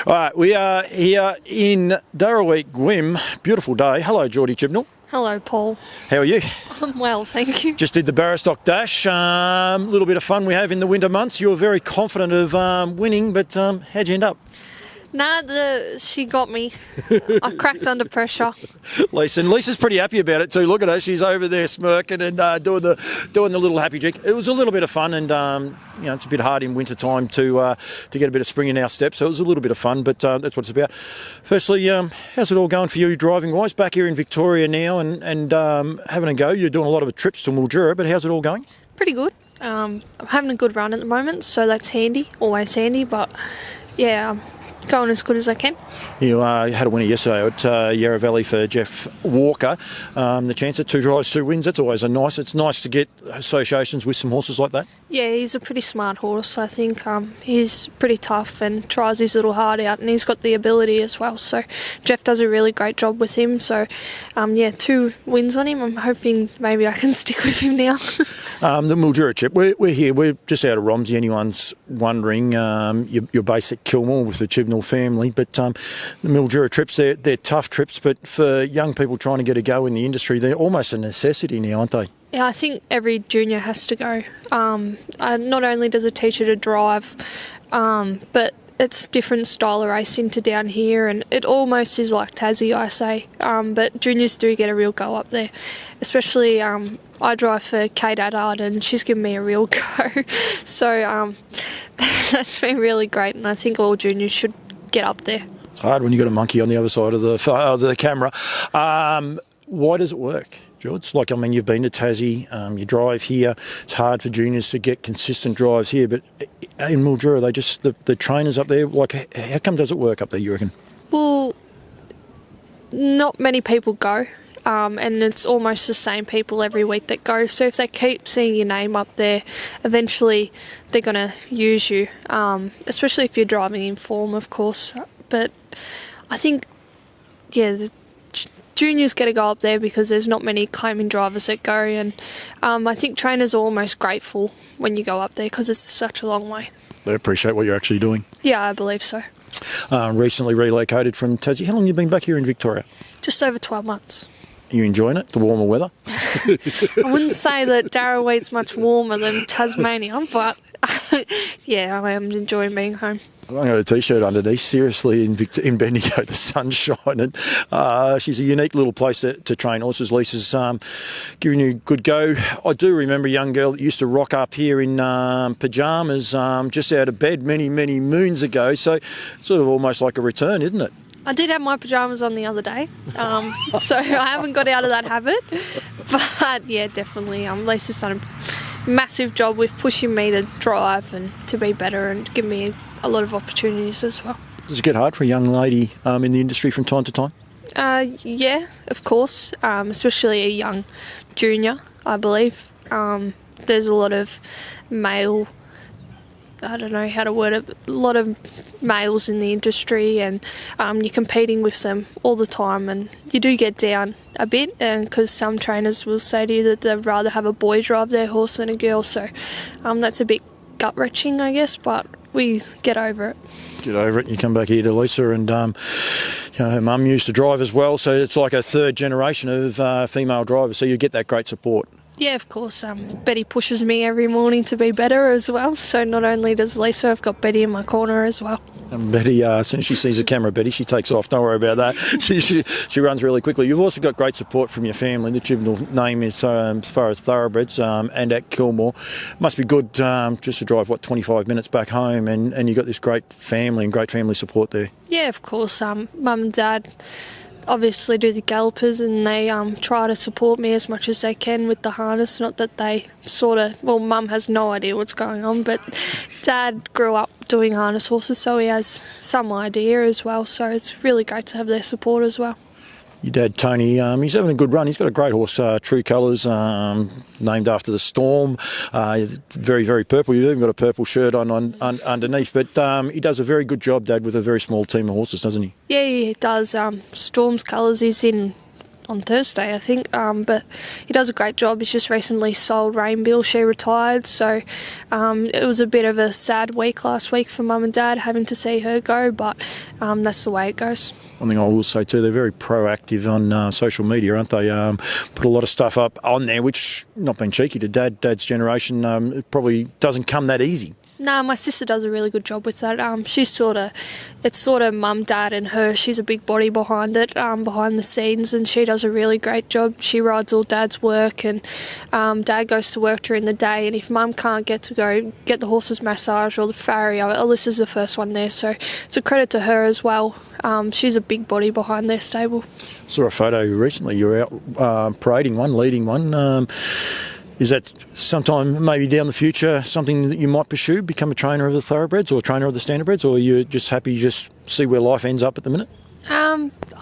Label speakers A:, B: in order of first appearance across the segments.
A: All right, we are here in Darrawee, Gwym. Beautiful day. Hello, Jordy Chibnall.
B: Hello, Paul.
A: How are you?
B: I'm well, thank you.
A: Just did the Barrastock Dash. A little bit of fun we have in the winter months. You were very confident of winning, but how'd you end up?
B: Nah, she got me. I cracked under pressure.
A: Lisa's pretty happy about it too. Look at her; she's over there smirking and doing the little happy jig. It was a little bit of fun, and it's a bit hard in winter time to get a bit of spring in our step. So it was a little bit of fun, but that's what it's about. Firstly, how's it all going for you driving wise? Back here in Victoria now, and having a go. You're doing a lot of trips to Mildura, but how's it all going?
B: Pretty good. I'm having a good run at the moment, so that's handy. Always handy, but yeah. Going as good as I can.
A: You had a winner yesterday at Yarra Valley for Jeff Walker. The chance at 2 drives, 2 wins, it's nice to get associations with some horses like that.
B: Yeah, he's a pretty smart horse. I think he's pretty tough and tries his little heart out, and he's got the ability as well. So Jeff does a really great job with him. So 2 wins on him. I'm hoping maybe I can stick with him now.
A: The Mildura trip, we're here. We're just out of Romsey. Anyone's wondering, you're based at Kilmore with the Chibnall family, but the Mildura trips, they're tough trips, but for young people trying to get a go in the industry, they're almost a necessity now, aren't they?
B: Yeah, I think every junior has to go. Not only does it teach you to drive, but it's different style of racing to down here, and it almost is like Tassie, I say. But juniors do get a real go up there, especially I drive for Kate Addard, and she's given me a real go. So that's been really great, and I think all juniors should get up there.
A: It's hard when you've got a monkey on the other side of the camera. Why does it work, George? You've been to Tassie, you drive here. It's hard for juniors to get consistent drives here, but in Mildura, the trainers up there, how come does it work up there, you reckon?
B: Well, not many people go. And it's almost the same people every week that go. So if they keep seeing your name up there, eventually they're going to use you, especially if you're driving in form, of course. But I think, the juniors get to go up there because there's not many claiming drivers that go. And I think trainers are almost grateful when you go up there because it's such a long way.
A: They appreciate what you're actually doing.
B: Yeah, I believe so.
A: Recently relocated from Tassie. How long have you been back here in Victoria?
B: Just over 12 months.
A: You enjoying it, the warmer weather?
B: I wouldn't say that Darrawee's much warmer than Tasmania, but yeah, I am enjoying being home.
A: I've got a T-shirt underneath. Seriously, in Bendigo, the sun's shining. She's a unique little place to train horses. Lisa's giving you a good go. I do remember a young girl that used to rock up here in pyjamas just out of bed many, many moons ago. So it's sort of almost like a return, isn't it?
B: I did have my pyjamas on the other day, so I haven't got out of that habit. But yeah, definitely. Lisa's done a massive job with pushing me to drive and to be better and give me a lot of opportunities as well.
A: Does it get hard for a young lady in the industry from time to time?
B: Yeah, of course, especially a young junior, I believe. There's a lot of male... I don't know how to word it, a lot of males in the industry, and you're competing with them all the time, and you do get down a bit, and because some trainers will say to you that they'd rather have a boy drive their horse than a girl, so that's a bit gut-wrenching, I guess, but we get over it.
A: Get over it. You come back here to Lisa, and her mum used to drive as well, so it's like a third generation of female drivers, so you get that great support.
B: Yeah, of course. Betty pushes me every morning to be better as well. So not only does Lisa, I've got Betty in my corner as well.
A: And Betty, as soon as she sees the camera, Betty, she takes off. Don't worry about that. She runs really quickly. You've also got great support from your family. The Chibnall name is, as far as thoroughbreds, and at Kilmore. Must be good just to drive, 25 minutes back home, and you've got this great family and great family support there. Yeah,
B: of course. Mum and Dad obviously do the gallopers, and they try to support me as much as they can with the harness. Not that they Mum has no idea what's going on, but Dad grew up doing harness horses, so he has some idea as well, so it's really great to have their support as well.
A: Your dad, Tony, he's having a good run. He's got a great horse, True Colours, named after the Storm. Very, very purple. You've even got a purple shirt on underneath. But he does a very good job, Dad, with a very small team of horses, doesn't he?
B: Yeah, he does. Storm's colours is in on Thursday, I think, but he does a great job. He's just recently sold Rainbill. She retired, so it was a bit of a sad week last week for Mum and Dad having to see her go, but that's the way it goes.
A: One thing I will say too, they're very proactive on social media, aren't they? Put a lot of stuff up on there, which, not being cheeky to Dad's generation, it probably doesn't come that easy.
B: No, my sister does a really good job with that. It's sort of mum, dad and her. She's a big body behind it, behind the scenes, and she does a really great job. She rides all Dad's work, and Dad goes to work during the day, and if mum can't get to go get the horses massage or the farrier, Alyssa's the first one there, so it's a credit to her as well. She's a big body behind their stable.
A: Saw a photo recently, you were out parading one, leading one. Is that sometime maybe down the future something that you might pursue, become a trainer of the thoroughbreds or a trainer of the standardbreds, or are you just happy you just see where life ends up at the minute?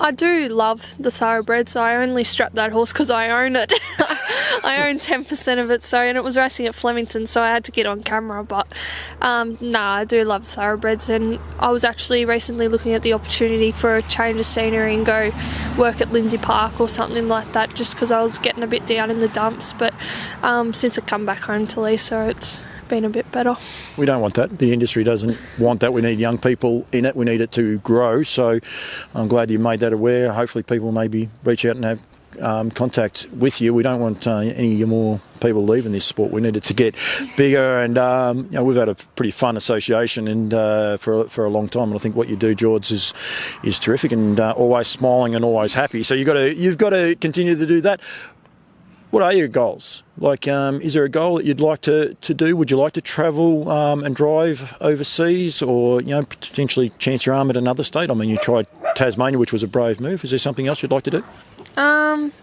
B: I do love the thoroughbreds. I only strap that horse because I own it. I own 10% of it, and it was racing at Flemington, so I had to get on camera. But I do love thoroughbreds, and I was actually recently looking at the opportunity for a change of scenery and go work at Lindsay Park or something like that, just because I was getting a bit down in the dumps. But since I come back home to Lisa, it's been a bit better.
A: We don't want that. The industry doesn't want that. We need young people in it. We need it to grow. So I'm glad you made that aware. Hopefully people maybe reach out and have contact with you. We don't want any more people leaving this sport. We need it to get bigger, and we've had a pretty fun association and for a long time. And I think what you do, George, is terrific, and always smiling and always happy. So you've got to continue to do that. What are your goals? Like, is there a goal that you'd like to do? Would you like to travel and drive overseas, or potentially chance your arm at another state? I mean, you tried Tasmania, which was a brave move. Is there something else you'd like to do?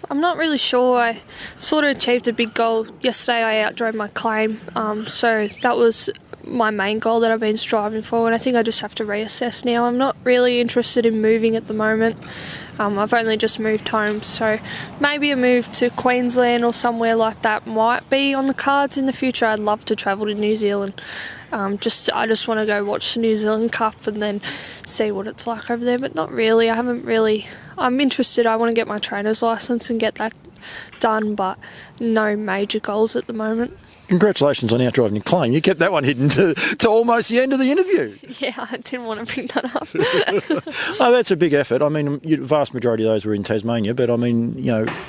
B: I'm not really sure. I sort of achieved a big goal yesterday. I outdrove my claim, so that was my main goal that I've been striving for, and I think I just have to reassess now. I'm not really interested in moving at the moment. I've only just moved home, so maybe a move to Queensland or somewhere like that might be on the cards in the future. I'd love to travel to New Zealand. I just want to go watch the New Zealand Cup and then see what it's like over there, but not really. I'm interested. I want to get my trainer's licence and get that done, but no major goals at the moment.
A: Congratulations on outdriving your claim. You kept that one hidden to almost the end of the interview.
B: Yeah, I didn't want to bring that up.
A: Oh, that's a big effort. I mean, the vast majority of those were in Tasmania, but I mean,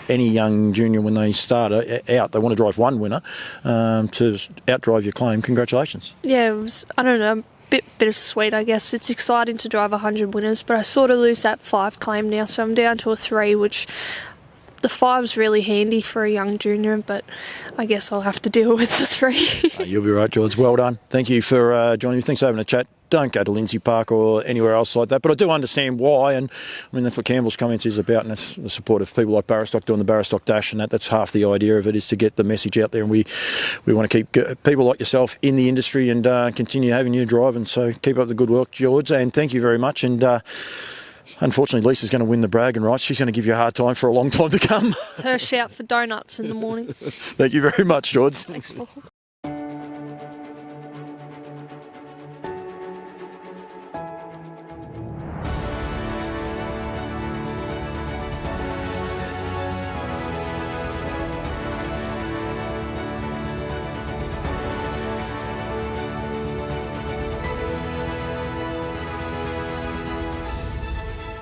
A: any young junior when they start out, they want to drive one winner to outdrive your claim. Congratulations. Yeah,
B: it was, I don't know, a bit bittersweet, I guess. It's exciting to drive 100 winners, but I sort of lose that 5 claim now, so I'm down to a 3, which the 5's really handy for a young junior, but I guess I'll have to deal with the 3.
A: You'll be right, George. Well done. Thank you for joining me. Thanks for having a chat. Don't go to Lindsay Park or anywhere else like that, but I do understand why, and I mean that's what Campbell's comments is about, and it's the support of people like Barrastock doing the Barrastock Dash, and that's half the idea of it, is to get the message out there, and we want to keep people like yourself in the industry and continue having you driving. So keep up the good work, George, and thank you very much. And unfortunately, Lisa's going to win the bragging rights. She's going to give you a hard time for a long time to come.
B: It's her shout for donuts in the morning.
A: Thank you very much, George.
B: Thanks, Paul.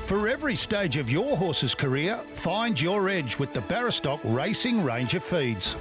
C: For every stage of your horse's career, find your edge with the Barrastock Racing range of feeds.